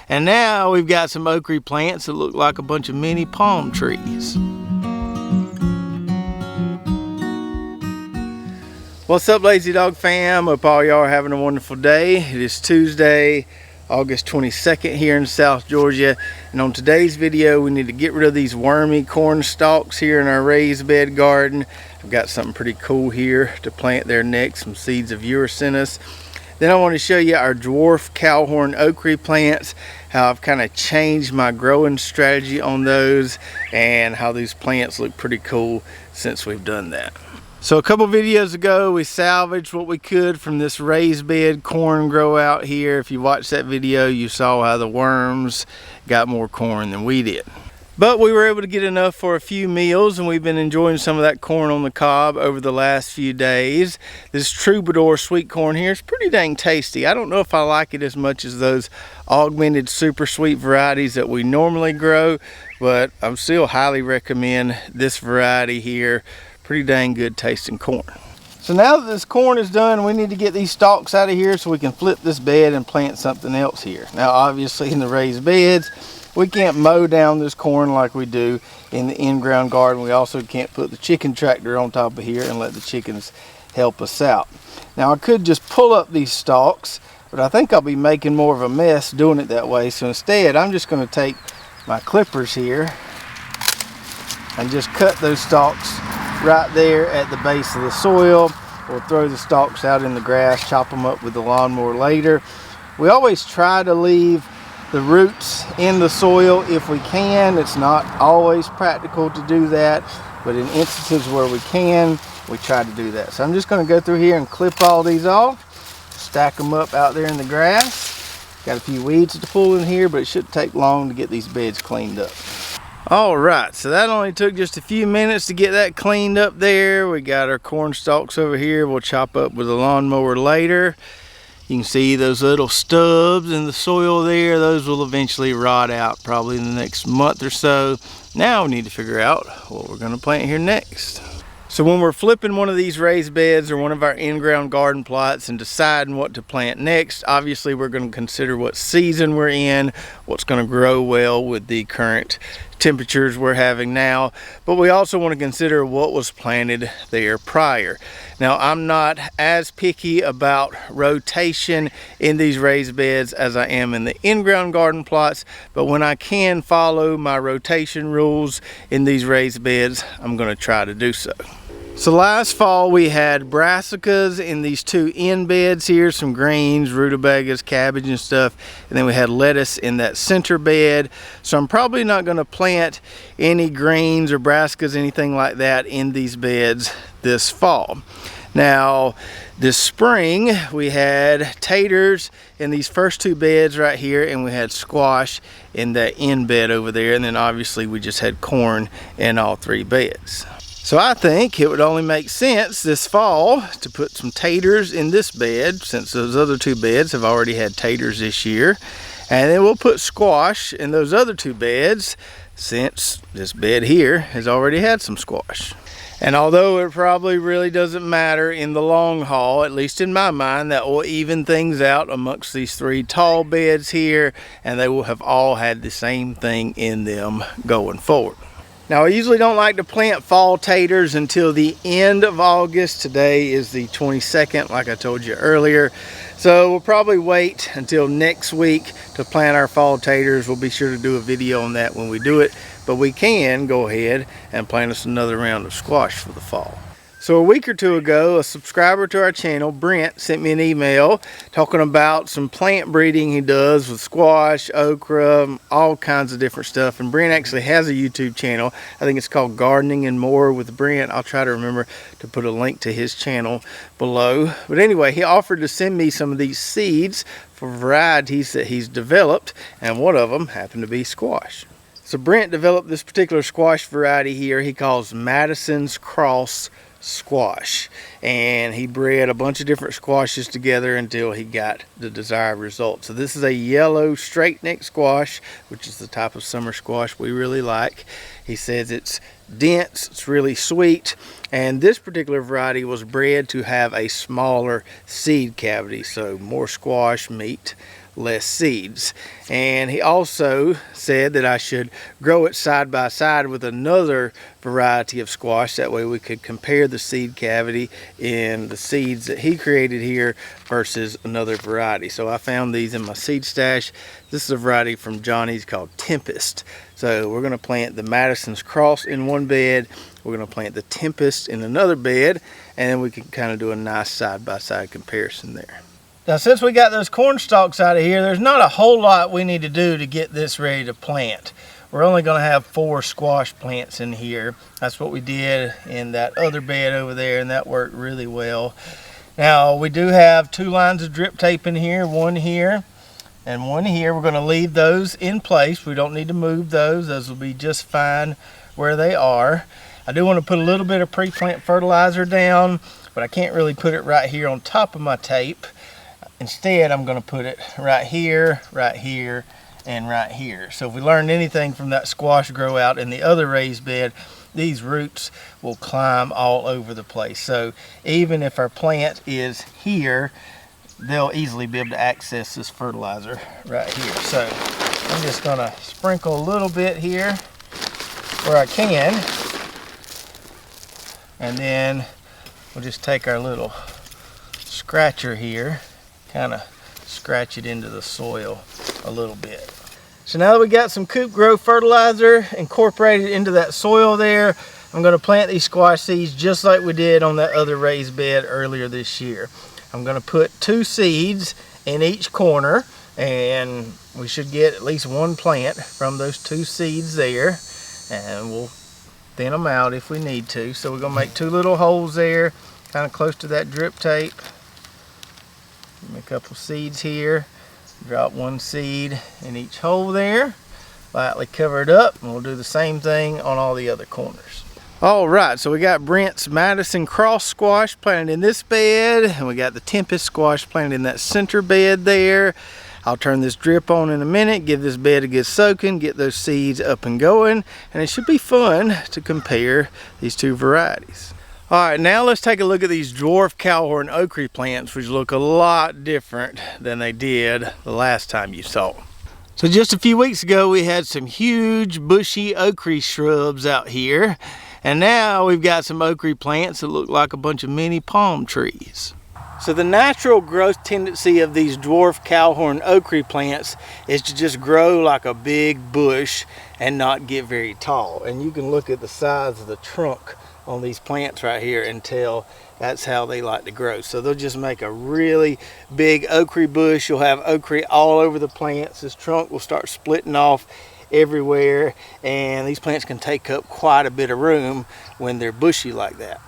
And now we've got some okra plants that look like a bunch of mini palm trees. What's up, Lazy Dog fam? Hope all y'all are having a wonderful day. It is Tuesday, August 22nd here in South Georgia. And on today's video, we need to get rid of these wormy corn stalks here in our raised bed garden. I've got something pretty cool here to plant there next, some seeds a viewer sent us. Then I want to show you our Dwarf Cowhorn Okra plants, how I've kind of changed my growing strategy on those, and how these plants look pretty cool since we've done that. So a couple videos ago, we salvaged what we could from this raised bed corn grow out here. If you watched that video, you saw how the worms got more corn than we did. But we were able to get enough for a few meals, and we've been enjoying some of that corn on the cob over the last few days. This troubadour sweet corn here is pretty dang tasty. I don't know if I like it as much as those augmented super sweet varieties that we normally grow, but I'm still highly recommend this variety here. Pretty dang good tasting corn. So now that this corn is done, we need to get these stalks out of here so we can flip this bed and plant something else here. Now obviously in the raised beds, we can't mow down this corn like we do in the in-ground garden. We also can't put the chicken tractor on top of here and let the chickens help us out. Now I could just pull up these stalks, but I think I'll be making more of a mess doing it that way. So instead, I'm just going to take my clippers here and just cut those stalks right there at the base of the soil. We'll throw the stalks out in the grass, chop them up with the lawnmower later. We always try to leave the roots in the soil if we can. It's not always practical to do that, but in instances where we can, we try to do that. So I'm just going to go through here and clip all these off, stack them up out there in the grass. Got a few weeds to pull in here, but it shouldn't take long to get these beds cleaned up. All right, so that only took just a few minutes to get that cleaned up there. We got our corn stalks over here. We'll chop up with a lawnmower later. You can see those little stubs in the soil there. Those will eventually rot out probably in the next month or so. Now we need to figure out what we're going to plant here next. So when we're flipping one of these raised beds or one of our in-ground garden plots and deciding what to plant next, obviously we're going to consider what season we're in, what's going to grow well with the current temperatures we're having now, but we also want to consider what was planted there prior. Now I'm not as picky about rotation in these raised beds as I am in the in-ground garden plots, but when I can follow my rotation rules in these raised beds, I'm going to try to do so. So last fall we had brassicas in these two end beds here, some greens, rutabagas, cabbage and stuff, and then we had lettuce in that center bed. So I'm probably not going to plant any greens or brassicas, anything like that in these beds this fall. Now this spring we had taters in these first two beds right here, and we had squash in that end bed over there, and then obviously we just had corn in all three beds. So I think it would only make sense this fall to put some taters in this bed, since those other two beds have already had taters this year. And then we'll put squash in those other two beds, since this bed here has already had some squash. And although it probably really doesn't matter in the long haul, at least in my mind, that will even things out amongst these three tall beds here, and they will have all had the same thing in them going forward. Now I usually don't like to plant fall taters until the end of August. Today is the 22nd, like I told you earlier. So we'll probably wait until next week to plant our fall taters. We'll be sure to do a video on that when we do it. But we can go ahead and plant us another round of squash for the fall. So a week or two ago, a subscriber to our channel, Brent, sent me an email talking about some plant breeding he does with squash, okra, all kinds of different stuff. And Brent actually has a YouTube channel. I think it's called Gardening and More with Brent. I'll try to remember to put a link to his channel below. But anyway, he offered to send me some of these seeds for varieties that he's developed, and one of them happened to be squash. So Brent developed this particular squash variety here he calls Madison's Cross squash, and he bred a bunch of different squashes together until he got the desired result. So this is a yellow straight neck squash, which is the type of summer squash we really like. He says it's dense, it's really sweet, and this particular variety was bred to have a smaller seed cavity, so more squash meat less seeds. And he also said that I should grow it side by side with another variety of squash. That way we could compare the seed cavity in the seeds that he created here versus another variety. So I found these in my seed stash. This is a variety from Johnny's called Tempest. So we're going to plant the Madison's Cross in one bed. We're going to plant the Tempest in another bed, and then we can kind of do a nice side-by-side comparison there. Now, since we got those corn stalks out of here, there's not a whole lot we need to do to get this ready to plant. We're only going to have 4 squash plants in here. That's what we did in that other bed over there, and that worked really well. Now, we do have 2 lines of drip tape in here, one here and one here. We're going to leave those in place. We don't need to move those. Those will be just fine where they are. I do want to put a little bit of pre-plant fertilizer down, but I can't really put it right here on top of my tape. Instead, I'm going to put it right here, and right here. So if we learned anything from that squash grow out in the other raised bed, these roots will climb all over the place. So even if our plant is here, they'll easily be able to access this fertilizer right here. So I'm just going to sprinkle a little bit here where I can. And then we'll just take our little scratcher here, kind of scratch it into the soil a little bit. So now that we got some coop grow fertilizer incorporated into that soil there, I'm going to plant these squash seeds just like we did on that other raised bed earlier this year. I'm going to put 2 seeds in each corner, and we should get at least 1 plant from those 2 seeds there, and we'll thin them out if we need to. So we're going to make 2 little holes there, kind of close to that drip tape. Make a couple seeds here. Drop 1 seed in each hole there. Lightly cover it up, and we'll do the same thing on all the other corners. All right, so we got Brent's Madison Cross squash planted in this bed, and we got the Tempest squash planted in that center bed there. I'll turn this drip on in a minute, give this bed a good soaking, get those seeds up and going, and it should be fun to compare these 2 varieties. All right, now let's take a look at these Dwarf Cowhorn Okra plants, which look a lot different than they did the last time you saw them. So just a few weeks ago, we had some huge bushy okra shrubs out here, and now we've got some okra plants that look like a bunch of mini palm trees. So the natural growth tendency of these Dwarf Cowhorn Okra plants is to just grow like a big bush and not get very tall. And you can look at the size of the trunk on these plants right here and tell that's how they like to grow. So they'll just make a really big okra bush. You'll have okra all over the plants. This trunk will start splitting off everywhere, and these plants can take up quite a bit of room when they're bushy like that.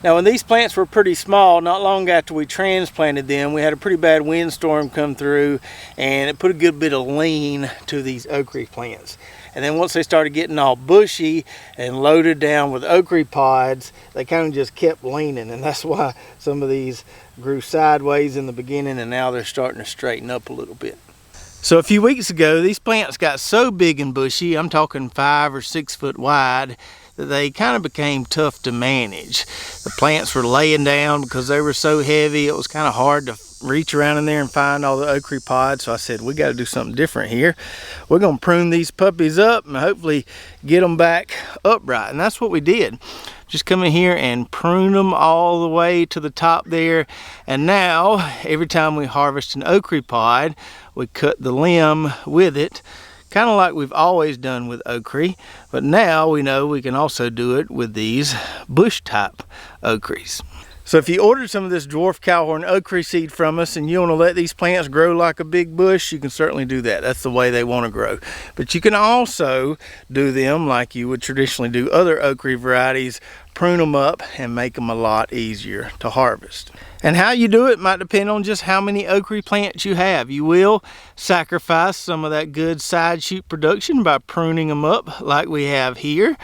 Now, when these plants were pretty small, not long after we transplanted them, we had a pretty bad windstorm come through, and it put a good bit of lean to these okra plants. And then once they started getting all bushy and loaded down with okra pods, they kind of just kept leaning, and that's why some of these grew sideways in the beginning, and now they're starting to straighten up a little bit. So a few weeks ago, these plants got so big and bushy, I'm talking 5 or 6 foot wide, that they kind of became tough to manage. The plants were laying down because they were so heavy. It was kind of hard to reach around in there and find all the okra pods. So I said, we got to do something different here. We're going to prune these puppies up and hopefully get them back upright. And that's what we did. Just come in here and prune them all the way to the top there. And now, every time we harvest an okra pod, we cut the limb with it, kind of like we've always done with okra, but now we know we can also do it with these bush type okras. So if you ordered some of this Dwarf Cowhorn Okra seed from us and you want to let these plants grow like a big bush, you can certainly do that. That's the way they want to grow. But you can also do them like you would traditionally do other okra varieties, prune them up and make them a lot easier to harvest. And how you do it might depend on just how many okra plants you have. You will sacrifice some of that good side shoot production by pruning them up like we have here,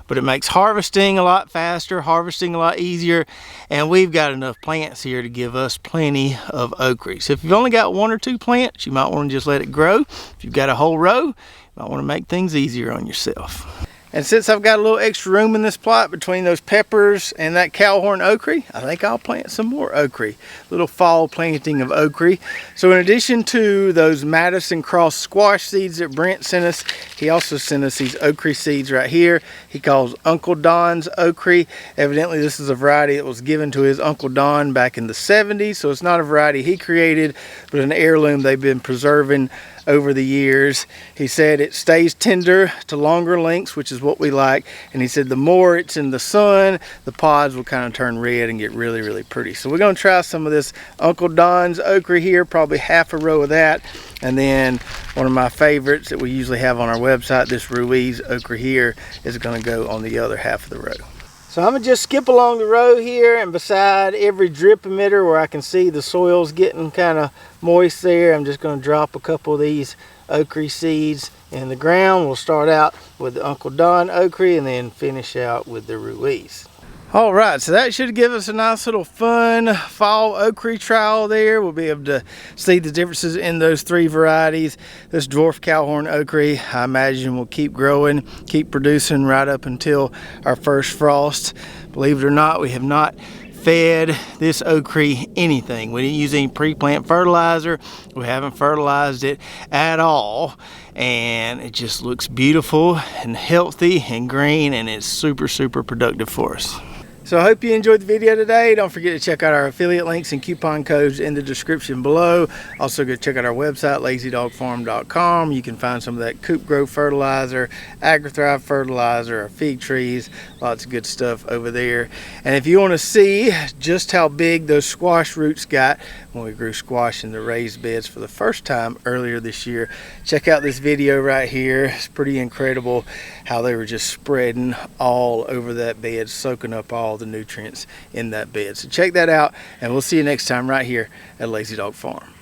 but it makes harvesting a lot faster, harvesting a lot easier, and we've got enough plants here to give us plenty of okra. So if you've only got 1 or 2 plants, you might want to just let it grow. If you've got a whole row, you might want to make things easier on yourself. And since I've got a little extra room in this plot between those peppers and that Cowhorn Okra, I think I'll plant some more okra. Little fall planting of okra. So in addition to those Madison Cross squash seeds that Brent sent us, he also sent us these okra seeds right here. He calls Uncle Don's okra. Evidently this is a variety that was given to his Uncle Don back in the 70s. So it's not a variety he created, but an heirloom they've been preserving over the years. He said it stays tender to longer lengths, which is what we like. And he said the more it's in the sun, the pods will kind of turn red and get really, really pretty. So we're gonna try some of this Uncle Don's okra here, probably half a row of that. And then one of my favorites that we usually have on our website, this Ruiz okra here, is gonna go on the other half of the row. So I'm gonna just skip along the row here, and beside every drip emitter where I can see the soil's getting kind of moist there, I'm just gonna drop a couple of these okra seeds in the ground. We'll start out with the Uncle Don okra and then finish out with the Ruiz. All right, so that should give us a nice little fun fall okra trial there. We'll be able to see the differences in those three varieties. This Dwarf Cowhorn Okra, I imagine, will keep growing, keep producing right up until our first frost. Believe it or not, we have not fed this okra anything. We didn't use any pre-plant fertilizer. We haven't fertilized it at all. And it just looks beautiful and healthy and green, and it's super, super productive for us. So I hope you enjoyed the video today. Don't forget to check out our affiliate links and coupon codes in the description below. Also go check out our website, lazydogfarm.com. You can find some of that Coop Grow fertilizer, AgriThrive fertilizer, our fig trees, lots of good stuff over there. And if you want to see just how big those squash roots got when we grew squash in the raised beds for the first time earlier this year, check out this video right here. It's pretty incredible how they were just spreading all over that bed, soaking up all the nutrients in that bed. So check that out, and we'll see you next time right here at Lazy Dog Farm.